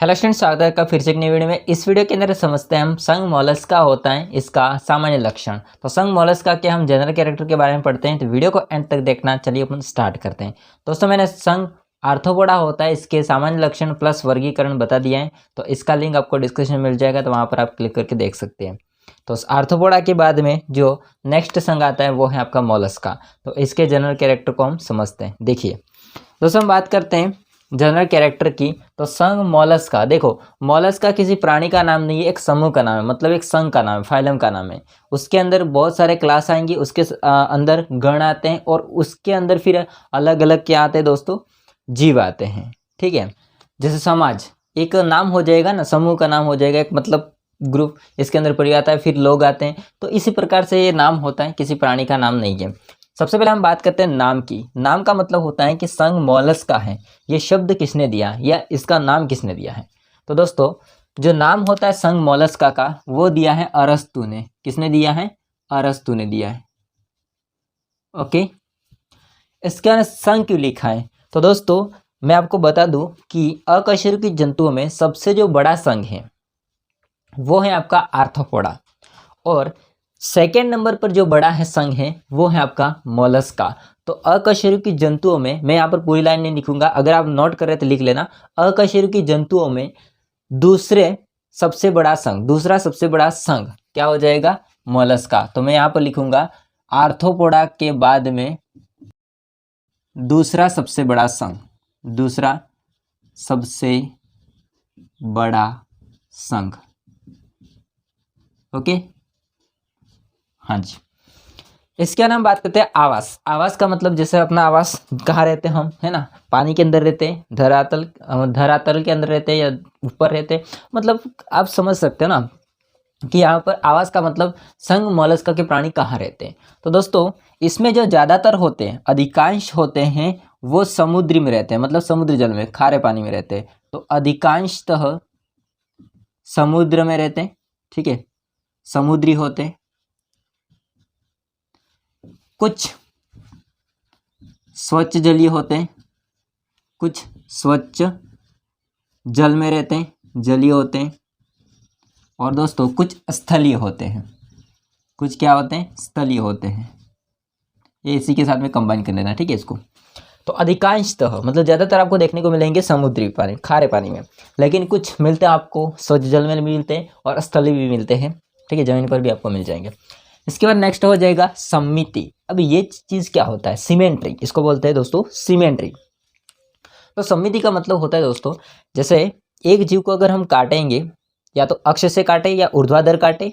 Hello students, स्वागत है आपका फिर से एक नई वीडियो में। इस वीडियो के अंदर समझते हैं हम संघ मोलस्का होता है, इसका सामान्य लक्षण। तो संघ मोलस्का के हम जनरल कैरेक्टर के बारे में पढ़ते हैं, तो वीडियो को एंड तक देखना। चलिए अपन स्टार्ट करते हैं। दोस्तों, मैंने संघ आर्थ्रोपोडा होता है, इसके सामान्य लक्षण प्लस वर्गीकरण बता दिया है। तो इसका लिंक आपको डिस्क्रिप्शन में मिल जाएगा, तो वहाँ पर आप क्लिक करके देख सकते हैं। तो आर्थ्रोपोडा के बाद में जो नेक्स्ट संघ आता है वो है आपका मोलस्का। तो इसके जनरल कैरेक्टर को हम समझते हैं। देखिए दोस्तों, हम बात करते हैं जनरल कैरेक्टर की। तो संघ मोलस्का, देखो मोलस्का किसी प्राणी का नाम नहीं है, एक समूह का नाम है, मतलब एक संघ का नाम है, फाइलम का नाम है। उसके अंदर बहुत सारे क्लास आएंगे, उसके अंदर गण आते हैं, और उसके अंदर फिर अलग अलग क्या आते हैं दोस्तों, जीव आते हैं। ठीक है, जैसे समाज एक नाम हो जाएगा ना, समूह का नाम हो जाएगा, एक मतलब ग्रुप, इसके अंदर परिवार आता है, फिर लोग आते हैं। तो इसी प्रकार से ये नाम होता है, किसी प्राणी का नाम नहीं है। सबसे पहले हम बात करते हैं नाम की। नाम का मतलब होता है कि संघ मोलस्का है, ये शब्द किसने दिया या इसका नाम किसने दिया है। तो दोस्तों, जो नाम होता है संघ मोलस्का का, वो दिया है अरस्तु ने। किसने दिया है? अरस्तु ने दिया है। ओके, इसके अंदर संघ क्यों लिखा है? तो दोस्तों, मैं आपको बता दूं कि अकशेरुकी जंतुओं में सबसे जो बड़ा संघ है वो है आपका आर्थ्रोपोडा, और सेकेंड नंबर पर जो बड़ा है संघ है वो है आपका मोलस्का। तो अकशेरुकी जंतुओं में, मैं यहाँ पर पूरी लाइन नहीं लिखूंगा, अगर आप नोट कर रहे तो लिख लेना। अकशेरुकी जंतुओं में दूसरा सबसे बड़ा संघ क्या हो जाएगा? मोलस्का। तो मैं यहाँ पर लिखूंगा आर्थ्रोपोडा के बाद में दूसरा सबसे बड़ा संघ ओके, हाँ जी। इसके बाद हम बात करते हैं आवास। आवास का मतलब, जैसे अपना आवास कहाँ रहते हैं हम, है ना, पानी के अंदर रहते हैं, धरातल के अंदर रहते हैं या ऊपर रहते हैं, मतलब आप समझ सकते हो ना कि यहाँ पर आवास का मतलब संघ मोलस्का के प्राणी कहाँ रहते हैं। तो दोस्तों, इसमें जो ज़्यादातर होते हैं, अधिकांश होते हैं, वो समुद्री में रहते हैं, मतलब समुद्री जल में, खारे पानी में रहते हैं। तो अधिकांशतः समुद्र में रहते हैं। ठीक है, समुद्री होते हैं। कुछ स्वच्छ जलीय होते हैं, कुछ स्वच्छ जल में रहते हैं, जलीय होते हैं, और दोस्तों कुछ स्थलीय होते हैं। कुछ क्या होते हैं? स्थलीय होते हैं। ये इसी के साथ में कंबाइन कर लेना, ठीक है इसको। तो अधिकांशतः मतलब ज़्यादातर आपको देखने को मिलेंगे समुद्री पानी, खारे पानी में, लेकिन कुछ मिलते हैं आपको स्वच्छ जल में भी मिलते हैं और स्थलीय भी मिलते हैं। ठीक है, जमीन पर भी आपको मिल जाएंगे। इसके बाद नेक्स्ट हो जाएगा समिति। अब ये चीज़ क्या होता है? सिमेंट्री, इसको बोलते हैं दोस्तों सिमेंट्री। तो समिति का मतलब होता है दोस्तों, जैसे एक जीव को अगर हम काटेंगे, या तो अक्ष से काटे या ऊर्ध्वाधर काटे,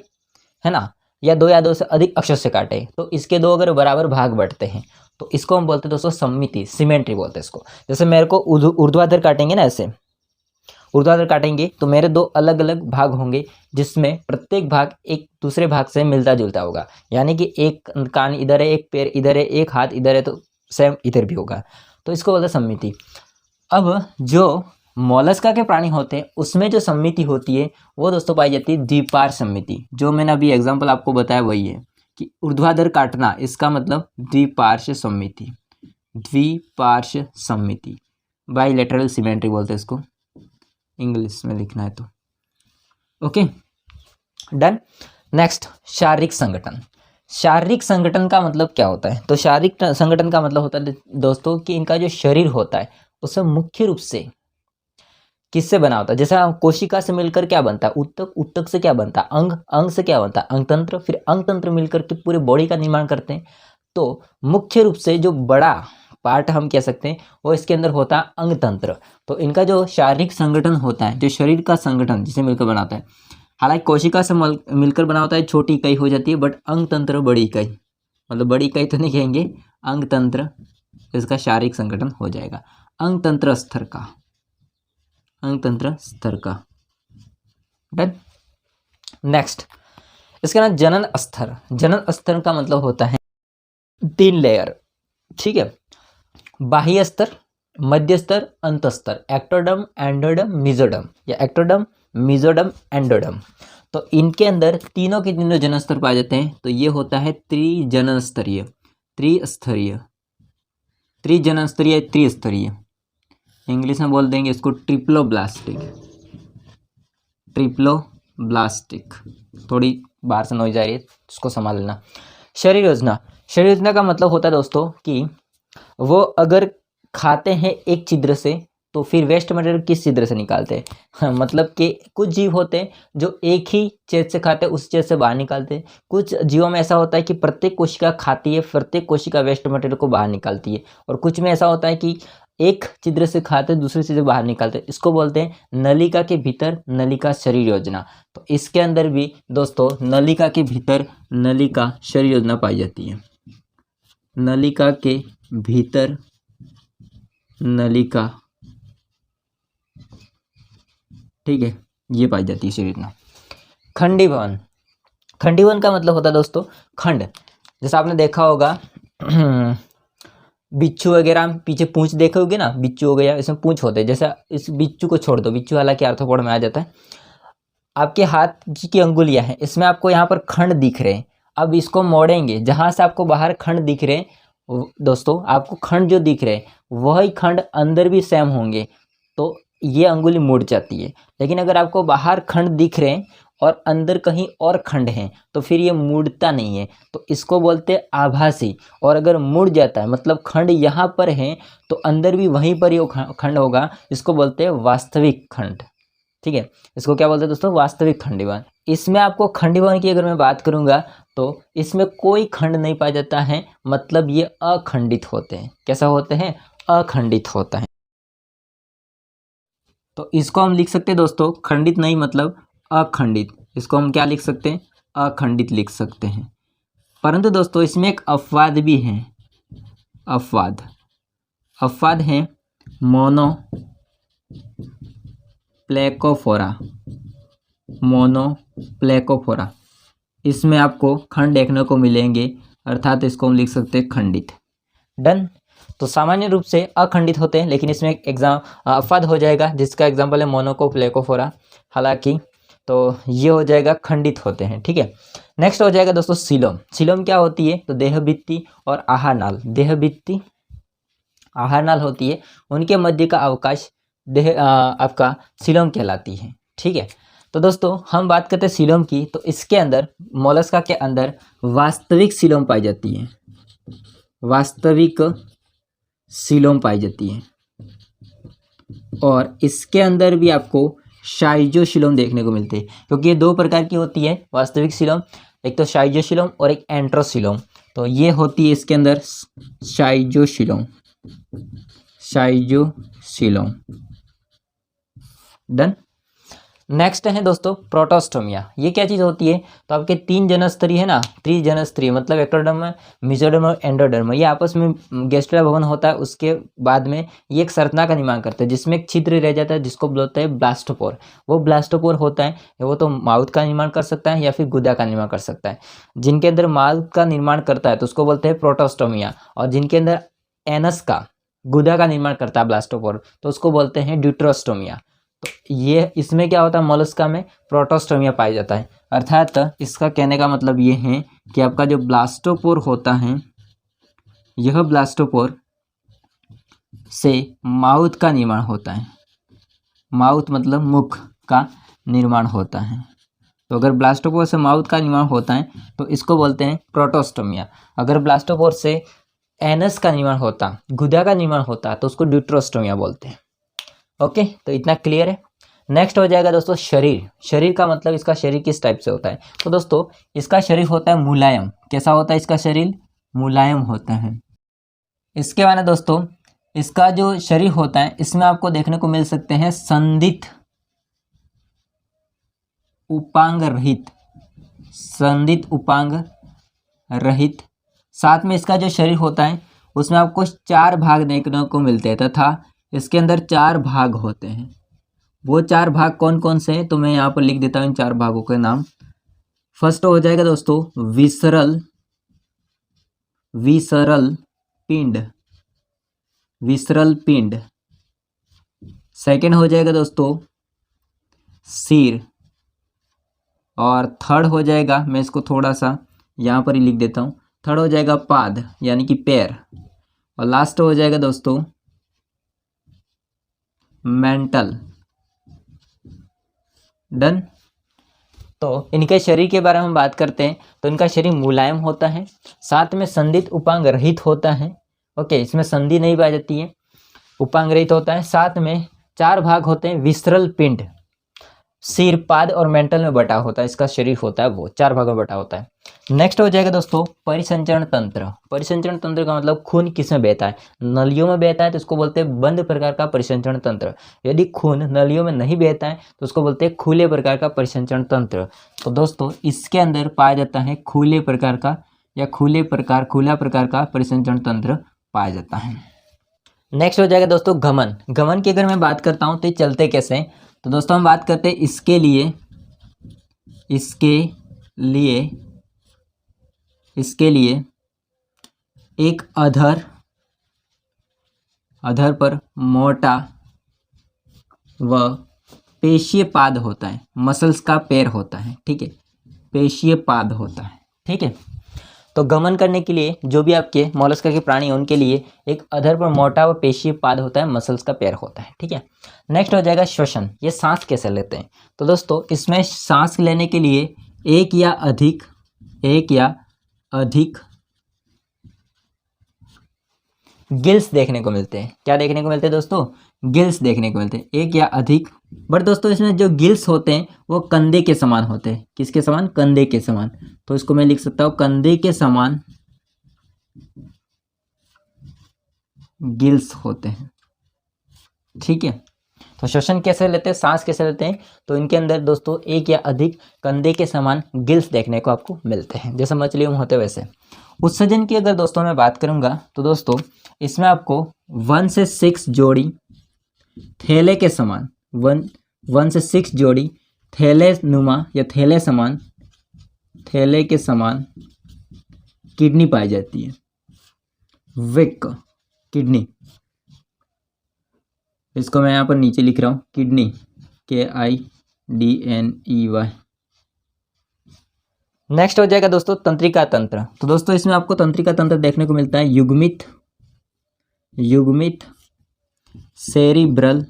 है ना, या दो से अधिक अक्ष से काटे, तो इसके दो अगर बराबर भाग बढ़ते हैं तो इसको हम बोलते हैं दोस्तों समिति, सिमेंट्री बोलते हैं इसको। जैसे मेरे को ऊर्ध्वाधर काटेंगे ना, ऐसे ऊर्ध्वाधर काटेंगे तो मेरे दो अलग अलग भाग होंगे, जिसमें प्रत्येक भाग एक दूसरे भाग से मिलता जुलता होगा। यानी कि एक कान इधर है, एक पैर इधर है, एक हाथ इधर है, तो सेम इधर भी होगा। तो इसको बोलते हैं समिति। अब जो मोलस्का के प्राणी होते हैं उसमें जो समिति होती है वो दोस्तों पाई जाती है द्विपार्श्व समिति। जो मैंने अभी एग्जांपल आपको बताया वही है कि ऊर्ध्वाधर काटना, इसका मतलब द्विपार्श्व समिति। द्विपार्श्व समिति, बाइलेटरल सिमेट्री बोलते हैं इसको, इंग्लिश में लिखना है तो। Okay, done. नेक्स्ट, शारीरिक संगठन। शारीरिक संगठन का मतलब क्या होता है? तो शारीरिक संगठन का मतलब होता है दोस्तों कि इनका जो शरीर होता है उससे मुख्य रूप से किससे बना होता है? जैसे कोशिका से मिलकर क्या बनता है? उत्तक, उत्तक से क्या बनता है? अंग, अंग से क्या बनता है? अंग तंत्र, फिर अंग तंत्र मिलकर के पूरे बॉडी का निर्माण करते हैं। तो मुख्य रूप से जो बड़ा पार्ट हम कह सकते हैं वो इसके अंदर होता है अंग तंत्र। तो इनका जो शारीरिक संगठन होता है, जो शरीर का संगठन जिसे मिलकर बनाता है, हालांकि कोशिका से मिलकर बना होता है, छोटी इकाई हो जाती है, बट अंग तंत्र बड़ी इकाई, मतलब बड़ी इकाई तो नहीं कहेंगे, अंग तंत्र इसका शारीरिक संगठन हो जाएगा। अंग तंत्र स्तर का, अंग तंत्र स्तर का। डन। नेक्स्ट, इसका नाम जनन स्तर। जनन स्तर का मतलब होता है 3 लेयर। ठीक है, बाह्य स्तर, मध्य स्तर, अंत स्तर, एक्टोडर्म, एंडोडर्म, मेसोडर्म, या एक्टोडर्म, मेसोडर्म, एंडोडर्म। तो इनके अंदर तीनों के तीनों जनन स्तर पाए जाते हैं। तो ये होता है त्रिजनन स्तरीय, त्रिस्तरीय, त्रिजनन स्तरीय, त्रिस्तरीय, इंग्लिश में बोल देंगे इसको ट्रिप्लोब्लास्टिक। ट्रिप्लोब्लास्टिक। थोड़ी बाहर से नॉइज आ रही है, उसको संभाल लेना। शरीर योजना, शरीर योजना का मतलब होता है दोस्तों कि वो अगर खाते हैं एक छिद्र से तो फिर वेस्ट मटेरियल किस छिद्र से निकालते हैं। हाँ, मतलब कि कुछ जीव होते हैं जो एक ही छेद से खाते हैं, उस छेद से बाहर निकालते हैं। कुछ जीवों में ऐसा होता है कि प्रत्येक कोशिका खाती है, प्रत्येक कोशिका वेस्ट मटेरियल को बाहर निकालती है। और कुछ में ऐसा होता है कि एक छिद्र से खाते दूसरे छिद्र से बाहर निकालते हैं। इसको बोलते हैं नलिका के भीतर नलिका शरीर योजना। तो इसके अंदर भी दोस्तों नलिका के भीतर नलिका शरीर योजना पाई जाती है। नलिका के भीतर नलिका, ठीक है, ये पाई जाती है शरीर योजना। खंडीभवन, खंडीभवन का मतलब होता है दोस्तों खंड। जैसा आपने देखा होगा बिच्छू वगैरह पीछे पूंछ देखे होगे ना, बिच्छू हो गया, इसमें पूंछ होते हैं। जैसा इस बिच्छू को छोड़ दो, बिच्छू हालांकि आर्थ्रोपोड में आ जाता है। आपके हाथ की अंगुलियां हैं, इसमें आपको यहाँ पर खंड दिख रहे हैं। अब इसको मोड़ेंगे, जहां से आपको बाहर खंड दिख रहे हैं दोस्तों, आपको खंड जो दिख रहे हैं वही खंड अंदर भी सेम होंगे, तो ये अंगुली मुड़ जाती है। लेकिन अगर आपको बाहर खंड दिख रहे हैं और अंदर कहीं और खंड हैं तो फिर ये मुड़ता नहीं है, तो इसको बोलते हैं आभासी। और अगर मुड़ जाता है मतलब खंड यहाँ पर है तो अंदर भी वहीं पर ये खंड होगा, इसको बोलते हैं वास्तविक खंड। ठीक है, इसको क्या बोलते हैं दोस्तों, वास्तविक खंडीभवन। इसमें आपको खंडीभवन की अगर मैं बात करूंगा तो इसमें कोई खंड नहीं पाया जाता है, मतलब ये अखंडित होते हैं। कैसा होते हैं, अखंडित होता है। तो इसको हम लिख सकते हैं दोस्तों खंडित नहीं मतलब अखंडित। इसको हम क्या लिख सकते हैं, अखंडित लिख सकते हैं। परंतु दोस्तों इसमें एक अपवाद भी है, अपवाद, अपवाद है मोनोप्लेकोफोरा, मोनोप्लेकोफोरा। इसमें आपको खंड देखने को मिलेंगे, अर्थात इसको हम लिख सकते हैं खंडित। डन। तो सामान्य रूप से अखंडित होते हैं, लेकिन इसमें एक अपवाद हो जाएगा जिसका एग्जाम्पल है मोनोकोप्लेकोफोरा। हालांकि तो ये हो जाएगा खंडित होते हैं। ठीक है, नेक्स्ट हो जाएगा दोस्तों सीलोम। सीलोम क्या होती है, तो देहभित्ति और आहार नाल, देहभित्ति आहार नाल होती है, उनके मध्य का अवकाश आपका सीलोम कहलाती है। ठीक है, तो दोस्तों हम बात करते हैं सीलोम की, तो इसके अंदर मोलस्का के अंदर वास्तविक सीलोम पाई जाती है, वास्तविक सीलोम पाई जाती है। और इसके अंदर भी आपको शाइजोसीलोम देखने को मिलते हैं, क्योंकि ये दो प्रकार की होती है वास्तविक सीलोम, एक तो शाइजोसीलोम और एक एंट्रोसीलोम। तो ये होती है इसके अंदर शाइजोसीलोम, शाइजोसीलोम। डन। नेक्स्ट है दोस्तों प्रोटोस्टोमिया। ये क्या चीज़ होती है, तो आपके तीन जनस्तरी है ना, त्रिजनस्तरी मतलब एक्टोडर्म, मेसोडर्म और एंडोडर्म, ये आपस में गैस्ट्रोला भवन होता है। उसके बाद में ये एक संरचना का निर्माण करते हैं जिसमें एक छिद्र रह जाता है जिसको बोलते हैं ब्लास्टोपोर। वो ब्लास्टोपोर होता है, वो तो माउथ का निर्माण कर सकता है या फिर गुदा का निर्माण कर सकता है। जिनके अंदर माउथ का निर्माण करता है तो उसको बोलते हैं प्रोटोस्टोमिया, और जिनके अंदर एनस का, गुदा का निर्माण करता है ब्लास्टोपोर, तो उसको बोलते हैं ड्यूट्रोस्टोमिया। तो ये इसमें क्या होता है, मोलस्का में प्रोटोस्टोमिया पाया जाता है। अर्थात इसका कहने का मतलब ये है कि आपका जो ब्लास्टोपोर होता है, यह ब्लास्टोपोर से माउथ का निर्माण होता है, माउथ मतलब मुख का निर्माण होता है। तो अगर ब्लास्टोपोर से माउथ का निर्माण होता है तो इसको बोलते हैं प्रोटोस्टोमिया। अगर ब्लास्टोपोर से एनस का निर्माण होता, गुदा का निर्माण होता, तो उसको ड्यूट्रोस्टोमिया बोलते हैं। ओके, तो इतना क्लियर है। नेक्स्ट हो जाएगा दोस्तों शरीर। शरीर का मतलब इसका शरीर किस टाइप से होता है, तो दोस्तों इसका शरीर होता है मुलायम। कैसा होता है इसका शरीर, मुलायम होता है। इसके बाद दोस्तों इसका जो शरीर होता है इसमें आपको देखने को मिल सकते हैं संदिग्ध उपांग रहित, संदिग्ध उपांग रहित। साथ में इसका जो शरीर होता है उसमें आपको 4 भाग देखने को मिलते हैं, तथा इसके अंदर 4 भाग होते हैं। वो 4 भाग कौन कौन से हैं, तो मैं यहाँ पर लिख देता हूँ इन 4 भागों के नाम। फर्स्ट हो जाएगा दोस्तों विसरल, विसरल पिंड, विसरल पिंड। सेकंड हो जाएगा दोस्तों सिर, और थर्ड हो जाएगा, मैं इसको थोड़ा सा यहाँ पर ही लिख देता हूँ, थर्ड हो जाएगा पाद यानी कि पैर, और लास्ट हो जाएगा दोस्तों मेंटल, डन। तो इनके शरीर के बारे में हम बात करते हैं तो इनका शरीर मुलायम होता है, साथ में संधित उपांग रहित होता है। ओके, इसमें संधि नहीं पाई जाती है, उपांग रहित होता है। साथ में 4 भाग होते हैं, विसरल पिंड, सिर, पाद और मेंटल में बटा होता है। इसका शरीर होता है वो 4 भागों में बटा होता है। नेक्स्ट हो जाएगा दोस्तों परिसंचरण तंत्र। परिसंचरण तंत्र का मतलब खून किस में बहता है, नलियों में बहता है तो उसको बोलते हैं बंद प्रकार का परिसंचरण तंत्र। यदि खून नलियों में नहीं बहता है तो उसको बोलते हैं खुले प्रकार का परिसंचरण तंत्र। तो दोस्तों इसके अंदर पाया जाता है खुले प्रकार का या खुला प्रकार का परिसंचरण तंत्र पाया जाता है। नेक्स्ट हो जाएगा दोस्तों गमन। गमन की अगर मैं बात करता हूँ तो ये चलते कैसे हैं, तो दोस्तों हम बात करते हैं इसके लिए एक अधर पर मोटा व पेशीय पाद होता है, मसल्स का पैर होता है। ठीक है, पेशीय पाद होता है। ठीक है, तो गमन करने के लिए जो भी आपके मोलस्का के प्राणी हैं उनके लिए एक अधर पर मोटा व पेशीय पाद होता है, मसल्स का पैर होता है। ठीक है, नेक्स्ट हो जाएगा श्वसन। ये सांस कैसे लेते हैं, तो दोस्तों इसमें सांस लेने के लिए एक या अधिक गिल्स देखने को मिलते हैं। क्या देखने को मिलते हैं दोस्तों, गिल्स देखने को मिलते हैं, एक या अधिक। बट दोस्तों इसमें जो गिल्स होते हैं वो कंधे के समान होते हैं। किसके समान, कंधे के समान। तो इसको मैं लिख सकता हूँ कंधे के समान गिल्स होते हैं। ठीक है, तो श्वसन कैसे लेते हैं, सांस कैसे लेते हैं, तो इनके अंदर दोस्तों एक या अधिक कंधे के समान गिल्स देखने को आपको मिलते हैं, जैसे मछलियों में होते वैसे। उत्सर्जन की अगर दोस्तों मैं बात करूंगा तो दोस्तों इसमें आपको 1 से 6 जोड़ी थैले के समान 1 से 6 जोड़ी थैले नुमा या थैले के समान किडनी पाई जाती है। विक किडनी, इसको मैं यहाँ पर नीचे लिख रहा हूँ किडनी, KIDNEY। नेक्स्ट हो जाएगा दोस्तों तंत्रिका तंत्र। तो दोस्तों इसमें आपको तंत्रिका तंत्र देखने को मिलता है युग्मित सेरिब्रल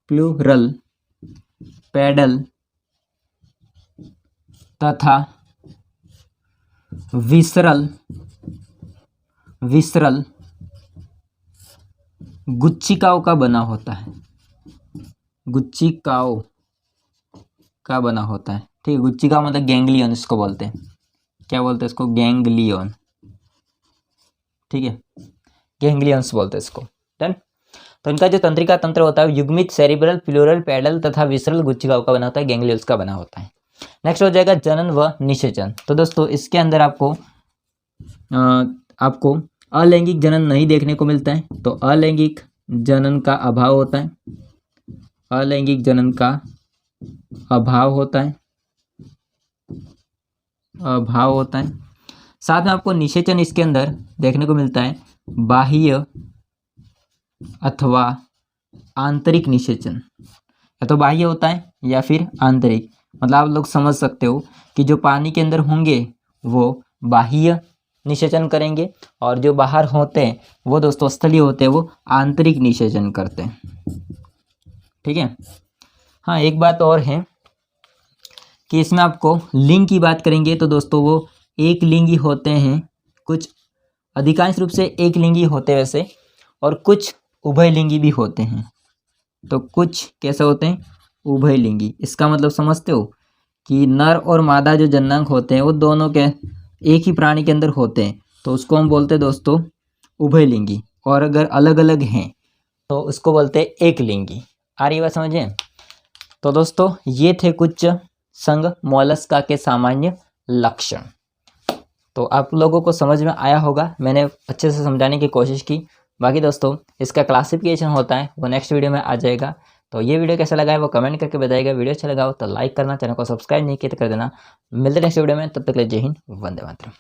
प्लूरल पेडल तथा विसरल गुच्छिकाओं का बना होता है। गुच्छिकाओं का बना होता है। ठीक है, गुच्छिका मतलब गैंग्लियन इसको बोलते हैं। क्या बोलते हैं इसको, गैंग्लियन। ठीक है, गैंग्लियंस बोलते हैं इसको। डन। तो इनका जो तंत्रिका तंत्र होता है युग्मित सेरिब्रल प्लूरल पेडल तथा विसरल गुच्छिकाओं का बना होता है, गैंग्लियंस का बना होता है। नेक्स्ट हो जाएगा जनन व निषेचन। तो दोस्तों इसके अंदर आपको अलैंगिक जनन नहीं देखने को मिलता है, तो अलैंगिक जनन का अभाव होता है। अलैंगिक जनन का अभाव होता है। साथ में आपको निषेचन इसके अंदर देखने को मिलता है, बाह्य अथवा आंतरिक निषेचन। या तो बाह्य होता है या फिर आंतरिक। मतलब आप लोग समझ सकते हो कि जो पानी के अंदर होंगे वो बाह्य निषेचन करेंगे और जो बाहर होते हैं वो दोस्तों स्थलीय होते हैं, वो आंतरिक निषेचन करते हैं। ठीक है, हाँ एक बात और है कि इसमें आपको लिंग की बात करेंगे तो दोस्तों वो एक लिंगी होते हैं, कुछ अधिकांश रूप से एक लिंगी होते हैं वैसे, और कुछ उभयलिंगी भी होते हैं। तो कुछ कैसे होते हैं, उभयलिंगी। इसका मतलब समझते हो कि नर और मादा जो जननांग होते हैं वो दोनों के एक ही प्राणी के अंदर होते हैं, तो उसको हम बोलते हैं दोस्तों उभयलिंगी। और अगर अलग अलग हैं तो उसको बोलते हैं एक लिंगी। आ रही बात समझें। तो दोस्तों ये थे कुछ संघ मोलस्का के सामान्य लक्षण। तो आप लोगों को समझ में आया होगा, मैंने अच्छे से समझाने की कोशिश की। बाकी दोस्तों इसका क्लासिफिकेशन होता है वो नेक्स्ट वीडियो में आ जाएगा। तो ये वीडियो कैसा लगा है वो कमेंट करके बताइएगा। वीडियो अच्छा लगा हो तो लाइक करना, चैनल को सब्सक्राइब नहीं किया तो कर देना। मिलते नेक्स्ट वीडियो में, तब तक के लिए जय हिंद, वंदे मातरम।